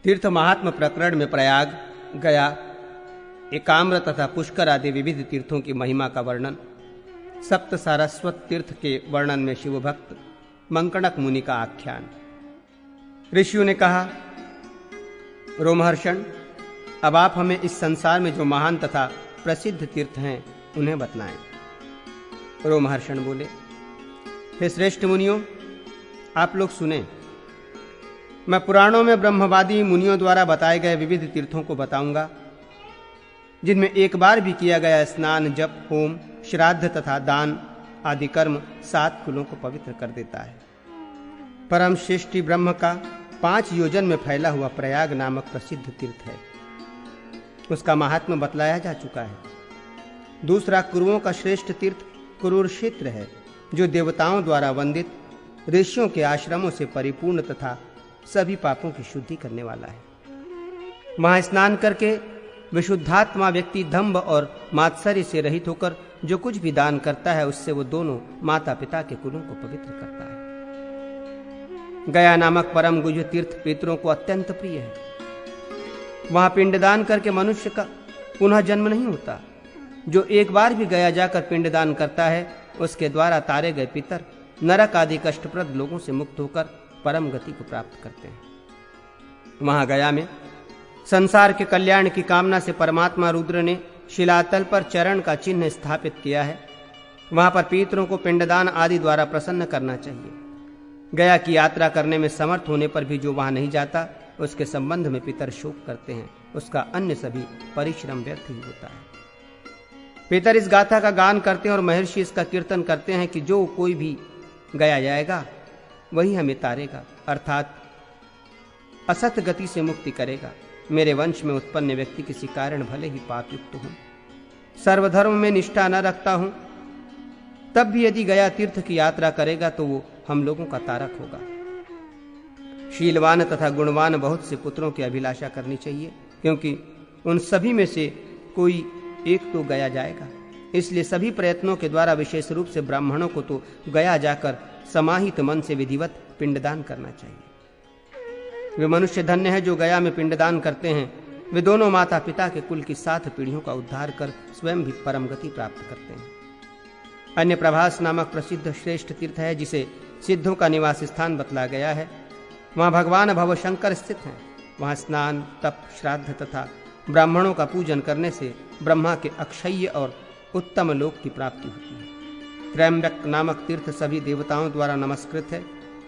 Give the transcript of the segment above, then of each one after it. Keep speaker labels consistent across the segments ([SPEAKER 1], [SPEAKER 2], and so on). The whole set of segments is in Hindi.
[SPEAKER 1] तीर्थ महात्म प्रकरण में प्रयाग, गया, एकाम्र तथा पुष्कर आदि विविध तीर्थों की महिमा का वर्णन, सप्त सारस्वत तीर्थ के वर्णन में शिव भक्त मंकणक मुनि का आख्यान। ऋषियों ने कहा, रोमहर्षण, अब आप हमें इस संसार में जो महान तथा प्रसिद्ध तीर्थ हैं उन्हें बतलाएं। रोमहर्षण बोले, हे श्रेष्ठ मुनियों, आप लोग सुने। मैं पुराणों में ब्रह्मवादी मुनियों द्वारा बताए गए विविध तीर्थों को बताऊंगा, जिनमें एक बार भी किया गया स्नान, जप, होम, श्राद्ध तथा दान आदि कर्म 7 कुलों को पवित्र कर देता है। परम श्रेष्ठी ब्रह्म का 5 योजन में फैला हुआ प्रयाग नामक प्रसिद्ध तीर्थ है। उसका महात्म्य बतलाया जा चुका है। दूसरा, कुरुओं का श्रेष्ठ तीर्थ कुरूर क्षेत्र है, जो देवताओं द्वारा वंदित, ऋषियों के आश्रमों से परिपूर्ण तथा सभी पापों की शुद्धि करने वाला है। वहां स्नान करके विशुद्धात्मा व्यक्ति दंभ और मात्सर्य से रहित होकर जो कुछ भी दान करता है, उससे वो दोनों माता पिता के कुलों को पवित्र करता है। गया नामक परम गुह्य तीर्थ पितरों को अत्यंत प्रिय है। वहां पिंडदान करके मनुष्य का पुनः जन्म नहीं होता। जो एक बार भी गया जाकर पिंडदान करता है, उसके द्वारा तारे गए पितर नरक आदि कष्टप्रद लोगों से मुक्त होकर परम गति को प्राप्त करते हैं। वहां गया में संसार के कल्याण की कामना से परमात्मा रुद्र ने शिलातल पर चरण का चिन्ह स्थापित किया है। वहां पर पितरों को पिंडदान आदि द्वारा प्रसन्न करना चाहिए। गया की यात्रा करने में समर्थ होने पर भी जो वहां नहीं जाता, उसके संबंध में पितर शोक करते हैं। उसका अन्य सभी परिश्रम व्यर्थ ही होता है। पितर इस गाथा का गान करते हैं और महर्षि इसका कीर्तन करते हैं कि जो कोई भी गया जाएगा वही हमें तारेगा, अर्थात असत गति से मुक्ति करेगा। मेरे वंश में उत्पन्न व्यक्ति किसी कारण भले ही पापयुक्त हूं, सर्वधर्म में निष्ठा न रखता हूं, तब भी यदि गया तीर्थ की यात्रा करेगा तो वो हम लोगों का तारक होगा। शीलवान तथा गुणवान बहुत से पुत्रों की अभिलाषा करनी चाहिए, क्योंकि उन सभी में से कोई एक तो गया जाएगा। इसलिए सभी प्रयत्नों के द्वारा विशेष रूप से ब्राह्मणों को तो गया जाकर समाहित मन से विधिवत पिंडदान करना चाहिए। वे मनुष्य धन्य है जो गया में पिंडदान करते हैं। वे दोनों माता पिता के कुल की 7 पीढ़ियों का उद्धार कर स्वयं भी परम गति प्राप्त करते हैं। अन्य प्रभास नामक प्रसिद्ध श्रेष्ठ तीर्थ है, जिसे सिद्धों का निवास स्थान बतला गया है। वहां भगवान भवशंकर स्थित हैं। वहां स्नान, तप, श्राद्ध तथा ब्राह्मणों का पूजन करने से ब्रह्मा के अक्षय और उत्तम लोक की प्राप्ति होती है। त्रयंबक नामक तीर्थ सभी देवताओं द्वारा नमस्कृत है।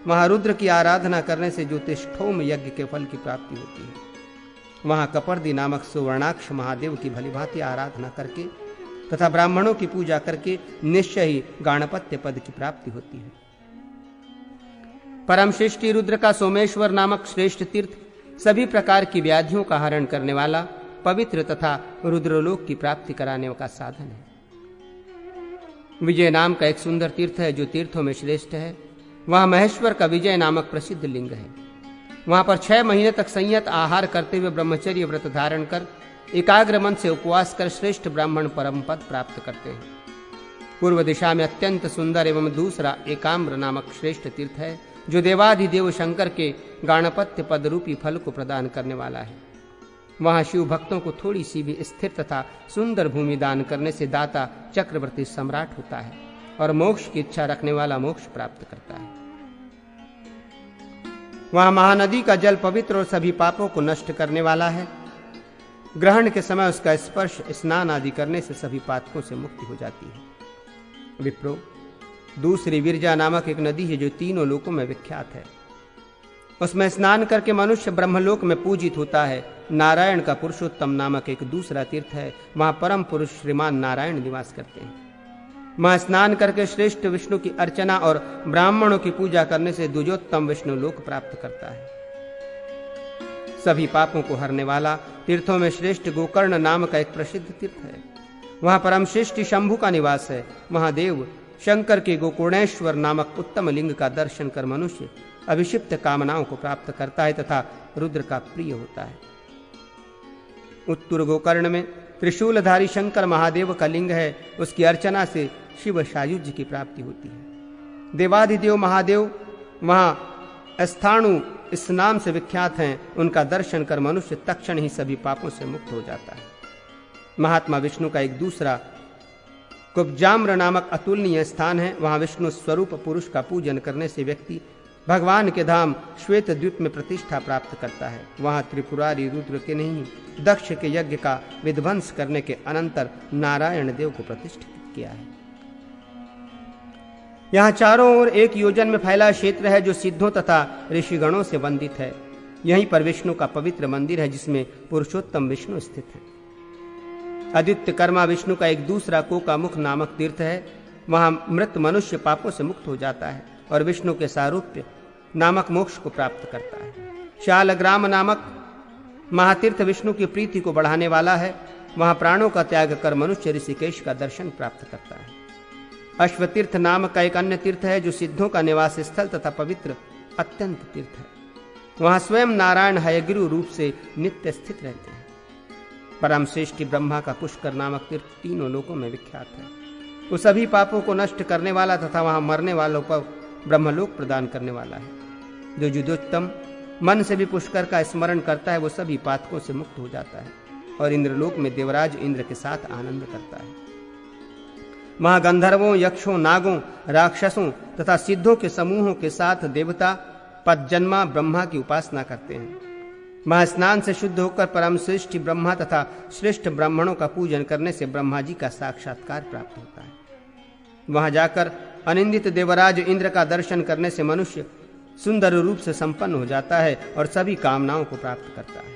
[SPEAKER 1] वहां रुद्र की आराधना करने से ज्योतिष्ठोम यज्ञ के फल की प्राप्ति होती है। वहां कपर्दी नामक सुवर्णाक्ष महादेव की भलीभांति आराधना करके तथा ब्राह्मणों की पूजा करके निश्चय ही गाणपत्य पद की प्राप्ति होती है। परम श्रेष्ठी रुद्र का सोमेश्वर नामक श्रेष्ठ तीर्थ सभी प्रकार की व्याधियों का हरण करने वाला, पवित्र तथा रुद्रलोक की प्राप्ति कराने का साधन है। विजय नाम का एक सुंदर तीर्थ है, जो तीर्थों में श्रेष्ठ है। वहां महेश्वर का विजय नामक प्रसिद्ध लिंग है। वहां पर 6 महीने तक संयत आहार करते हुए ब्रह्मचर्य व्रत धारण कर एकाग्र मन से उपवास कर श्रेष्ठ ब्राह्मण परम पद प्राप्त करते हैं। पूर्व दिशा में अत्यंत सुंदर एवं दूसरा एकाम्र नामक श्रेष्ठ तीर्थ है, जो देवाधिदेव शंकर के गाणपत्य पद रूपी फल को प्रदान करने वाला है। वहां शिव भक्तों को थोड़ी सी भी स्थिर तथा सुंदर भूमि दान करने से दाता चक्रवर्ती सम्राट होता है और मोक्ष की इच्छा रखने वाला मोक्ष प्राप्त करता है। वहां महानदी का जल पवित्र और सभी पापों को नष्ट करने वाला है। ग्रहण के समय उसका स्पर्श, स्नान आदि करने से सभी पातकों से मुक्ति हो जाती है। विप्रो, दूसरी विरजा नामक एक नदी है, जो तीनों लोकों में विख्यात है। उसमें स्नान करके मनुष्य ब्रह्मलोक में पूजित होता है। नारायण का पुरुषोत्तम नामक एक दूसरा तीर्थ है। वहां परम पुरुष श्रीमान नारायण निवास करते हैं। वहां स्नान करके श्रेष्ठ विष्णु की अर्चना और ब्राह्मणों की पूजा करने से द्विजोत्तम विष्णु लोक प्राप्त करता है। सभी पापों को हरने वाला तीर्थों में श्रेष्ठ गोकर्ण नाम का एक प्रसिद्ध तीर्थ है। वहां परम श्रेष्ठ शंभु का निवास है। वहां देव शंकर के गोकर्णेश्वर नामक उत्तम लिंग का दर्शन कर मनुष्य अभिषिप्त कामनाओं को प्राप्त करता है तथा रुद्र का प्रिय होता है। उत्तर गोकर्ण में त्रिशूलधारी शंकर महादेव का लिंग है। उसकी अर्चना से शिव सायुज्य की प्राप्ति होती है। देवाधिदेव महादेव वहां स्थाणु इस नाम से विख्यात हैं, उनका दर्शन कर मनुष्य तत्क्षण ही सभी पापों से मुक्त हो जाता है। महात्मा विष्णु का एक दूसरा कुब्जाम्र नामक अतुलनीय स्थान है। वहां विष्णु स्वरूप पुरुष का पूजन करने से व्यक्ति भगवान के धाम श्वेत द्वीप में प्रतिष्ठा प्राप्त करता है। वहां त्रिपुरारी रुद्र के नहीं, दक्ष के यज्ञ का विध्वंस करने के अनंतर नारायण देव को प्रतिष्ठित किया है। यहाँ चारों ओर 1 योजन में फैला क्षेत्र है जो सिद्धों तथा ऋषिगणों से वंदित है। यहीं पर विष्णु का पवित्र मंदिर है जिसमें पुरुषोत्तम विष्णु स्थित है। आदित्य कर्मा विष्णु का एक दूसरा कोकामुख नामक तीर्थ है। वहां मृत मनुष्य पापों से मुक्त हो जाता है और विष्णु के सारूप्य नामक मोक्ष को प्राप्त करता है। शालग्राम नामक महातीर्थ विष्णु की प्रीति को बढ़ाने वाला है। वहां प्राणों का त्याग कर मनुष्य ऋषिकेश का दर्शन प्राप्त करता है। अश्वतीर्थ नाम का एक अन्य तीर्थ है जो सिद्धों का निवास स्थल तथा पवित्र अत्यंत तीर्थ है। वहां स्वयं नारायण हयग्रीव रूप से नित्य स्थित रहते हैं। परम श्रेष्ठ ब्रह्मा का पुष्कर नामक तीर्थ तीनों लोकों में विख्यात है। वो सभी पापों को नष्ट करने वाला तथा वहां मरने वालों पर ब्रह्मलोक प्रदान करने वाला है। जो युद्धोत्तम मन से भी पुष्कर का स्मरण करता है वो सभी पातकों से मुक्त हो जाता है और इंद्रलोक में देवराज इंद्र के साथ आनंद करता है। वहां गंधर्वों, यक्षों, नागों, राक्षसों तथा सिद्धों के समूहों के साथ देवता पदजन्मा ब्रह्मा की उपासना करते हैं। वहां स्नान से शुद्ध होकर परम श्रेष्ठ ब्रह्मा तथा श्रेष्ठ ब्राह्मणों का पूजन करने से ब्रह्मा जी का साक्षात्कार प्राप्त होता है। वहां जाकर अनिंदित देवराज इंद्र का दर्शन करने से मनुष्य सुंदर रूप से संपन्न हो जाता है और सभी कामनाओं को प्राप्त करता है।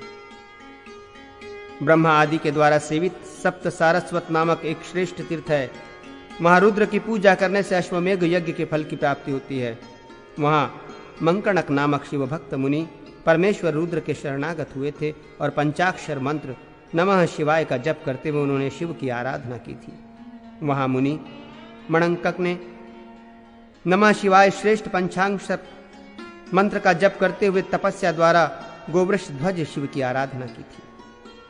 [SPEAKER 1] ब्रह्मा आदि के द्वारा सेवित सप्त सारस्वत नामक एक श्रेष्ठ तीर्थ है। वहां रुद्र की पूजा करने से अश्वमेघ यज्ञ के फल की प्राप्ति होती है। वहां मंकणक नामक शिव भक्त मुनि परमेश्वर रुद्र के शरणागत हुए थे और पंचाक्षर मंत्र नमः शिवाय का जप करते हुए उन्होंने शिव की आराधना की थी। वहां मुनि मणंकक ने नमः शिवाय श्रेष्ठ पंचाक्षर मंत्र का जप करते हुए तपस्या द्वारा गोवृष ध्वज शिव की आराधना की थी।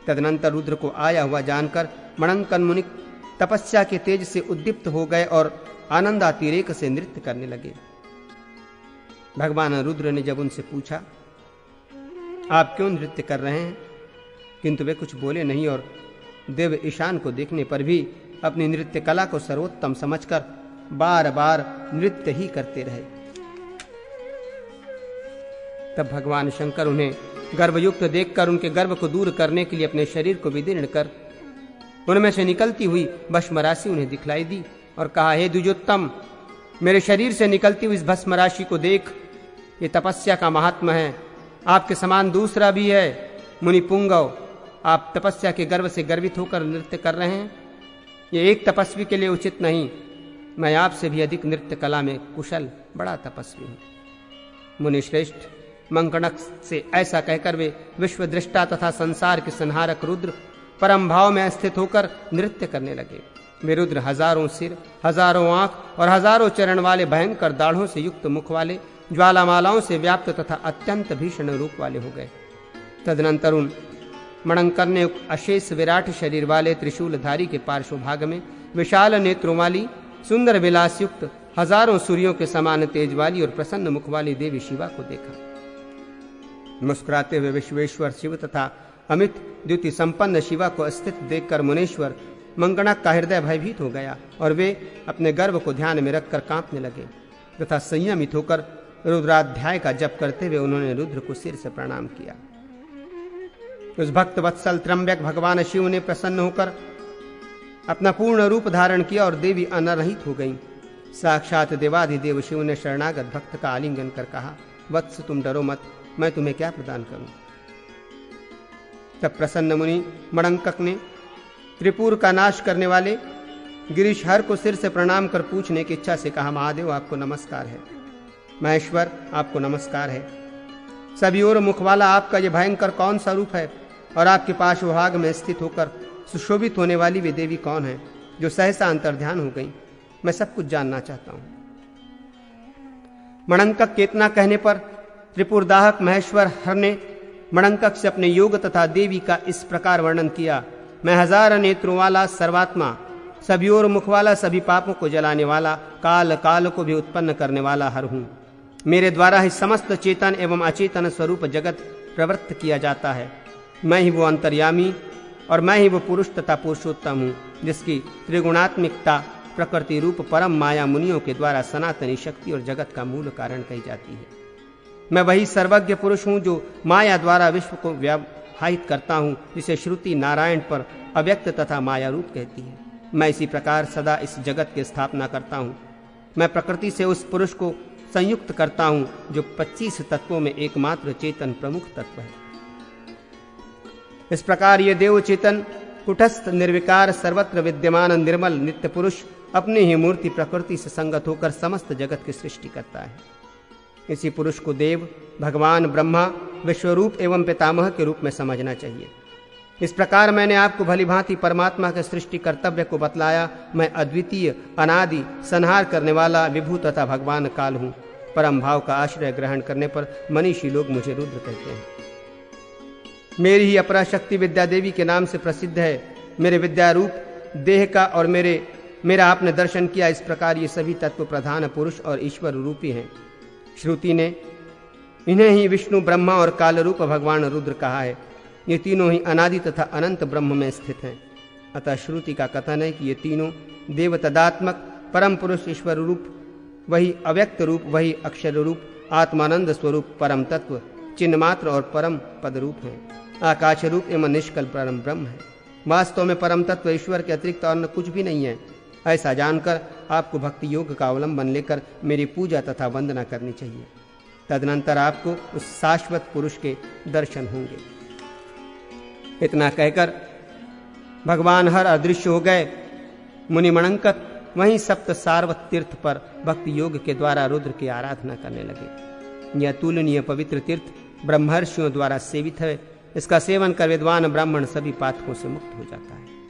[SPEAKER 1] तदनंतर रुद्र को आया हुआ जानकर मणंकन मुनि तपस्या के तेज से उद्दीप्त हो गए और आनंदातिरेक से नृत्य करने लगे। भगवान रुद्र ने जब उनसे पूछा आप क्यों नृत्य कर रहे हैं, किंतु वे कुछ बोले नहीं और देव ईशान को देखने पर भी अपनी नृत्य कला को सर्वोत्तम समझकर बार बार नृत्य ही करते रहे। तब भगवान शंकर उन्हें गर्भयुक्त देखकर उनके गर्भ को दूर करने के लिए अपने शरीर को विदीर्ण कर उनमें से निकलती हुई भस्म राशि उन्हें दिखलाई दी और कहा, हे द्विजोत्तम, मेरे शरीर से निकलती हुई इस भस्म राशि को देख, ये तपस्या का महात्मा है। आपके समान दूसरा भी है। मुनि पुंगव, आप तपस्या के गर्व से गर्वित होकर नृत्य कर रहे हैं। ये एक तपस्वी के लिए उचित नहीं। मैं आपसे भी अधिक नृत्य कला में कुशल बड़ा तपस्वी हूं। मुनि श्रेष्ठ मंकणक से ऐसा कहकर वे विश्व दृष्टा तथा संसार के संहारक रुद्र परम भाव में स्थित होकर नृत्य करने लगे। वे रुद्र हजारों सिर, हजारों आंख और हजारों चरण वाले भयंकर दाढ़ों से युक्त मुख वाले, ज्वालामालाओं से व्याप्त तथा अत्यंत भीषण रूप वाले हो गए। तदनंतर उन मणंकर ने अशेष विराट शरीर वाले त्रिशूलधारी के पार्श्वभाग में विशाल नेत्रों वाली, सुंदर विलास युक्त, हजारों सूर्यों के समान तेज वाली और प्रसन्न मुख वाली देवी शिवा को देखा। मुस्कुराते हुए विश्वेश्वर शिव तथा अमित द्युति संपन्न शिवा को स्थित देखकर मुनीश्वर मंकणक का हृदय भयभीत हो गया और वे अपने गर्भ को ध्यान में रखकर कांपने लगे तथा संयमित होकर रुद्राध्याय का जप करते हुए उन्होंने रुद्र को सिर से प्रणाम किया। उस भक्त वत्सल त्र्यंबक भगवान शिव ने प्रसन्न होकर अपना पूर्ण रूप धारण किया और देवी अनरहित हो गईं। साक्षात देवाधिदेव शिव ने शरणागत भक्त का आलिंगन कर कहा, वत्स तुम डरो मत, मैं तुम्हें क्या प्रदान करूं। तब प्रसन्न मुनि मणंकक ने त्रिपुर का नाश करने वाले गिरीशहर को सिर से प्रणाम कर पूछने की इच्छा से कहा, महादेव आपको नमस्कार है। महेश्वर आपको नमस्कार है। सभी ओर मुख वाला आपका यह भयंकर कौन सा रूप है और आपके पार्श्वभाग में स्थित होकर सुशोभित होने वाली वे देवी कौन है जो सहसा अंतर्ध्यान हो गई। मैं सब कुछ जानना चाहता हूं। मणंकक के इतना कहने पर त्रिपुरदाहक महेश्वर हर ने मणंकक से अपने योग तथा देवी का इस प्रकार वर्णन किया, मैं हजार नेत्रों वाला सर्वात्मा, सभी ओर मुख वाला, सभी पापों को जलाने वाला, काल काल को भी उत्पन्न करने वाला हर हूं। मेरे द्वारा ही समस्त चेतन एवं अचेतन स्वरूप जगत प्रवृत्त किया जाता है। मैं ही वो अंतर्यामी और मैं ही वो पुरुष तथा पुरुषोत्तम हूँ, जिसकी त्रिगुणात्मिकता प्रकृति रूप परम माया मुनियों के द्वारा सनातनी शक्ति और जगत का मूल कारण कही जाती है। मैं वही सर्वज्ञ पुरुष हूँ जो माया द्वारा विश्व को व्यावहारिक करता हूँ, जिसे श्रुति नारायण पर अव्यक्त तथा माया रूप कहती है। मैं इसी प्रकार सदा इस जगत की स्थापना करता हूँ। मैं प्रकृति से उस पुरुष को संयुक्त करता हूँ जो 25 तत्वों में एकमात्र चेतन प्रमुख तत्व है। इस प्रकार ये देव चेतन कुटस्थ निर्विकार सर्वत्र विद्यमान निर्मल नित्य पुरुष अपनी ही मूर्ति प्रकृति से संगत होकर समस्त जगत की सृष्टि करता है। इसी पुरुष को देव, भगवान, ब्रह्मा, विश्वरूप एवं पितामह के रूप में समझना चाहिए। इस प्रकार मैंने आपको भली भांति परमात्मा के सृष्टि कर्तव्य को बतलाया। मैं अद्वितीय, अनादि, संहार करने वाला विभू तथा भगवान काल हूँ। परम भाव का आश्रय ग्रहण करने पर मनीषी लोग मुझे रुद्र कहते हैं। मेरी ही अपरा शक्ति विद्या देवी के नाम से प्रसिद्ध है। मेरे विद्या रूप देह का और मेरा आपने दर्शन किया। इस प्रकार ये सभी तत्व प्रधान पुरुष और ईश्वर रूपी हैं। श्रुति ने इन्हें ही विष्णु, ब्रह्मा और काल रूप भगवान रुद्र कहा है। ये तीनों ही अनादि तथा अनंत ब्रह्म में स्थित हैं। अतः श्रुति का कथन है कि ये तीनों देव तदात्मक परम पुरुष ईश्वर रूप, वही अव्यक्त रूप, वही अक्षर रूप, आत्मानंद स्वरूप परम तत्व, चिन्ह मात्र और परम पद रूप हैं। आकाश रूप एवं निष्कल परम ब्रह्म है। वास्तव में परम तत्व ईश्वर के अतिरिक्त और कुछ भी नहीं है। ऐसा जानकर आपको भक्ति योग का अवलंबन लेकर मेरी पूजा तथा वंदना करनी चाहिए। तदनंतर आपको उस शाश्वत पुरुष के दर्शन होंगे। इतना कहकर भगवान हर अदृश्य हो गए। मुनिमणंकत वहीं सप्त सार्वत तीर्थ पर भक्ति योग के द्वारा रुद्र की आराधना करने लगे। यह अतुलनीय पवित्र तीर्थ ब्रह्मर्षियों द्वारा सेवित है। इसका सेवन कर विद्वान ब्राह्मण सभी पातकों से मुक्त हो जाता है।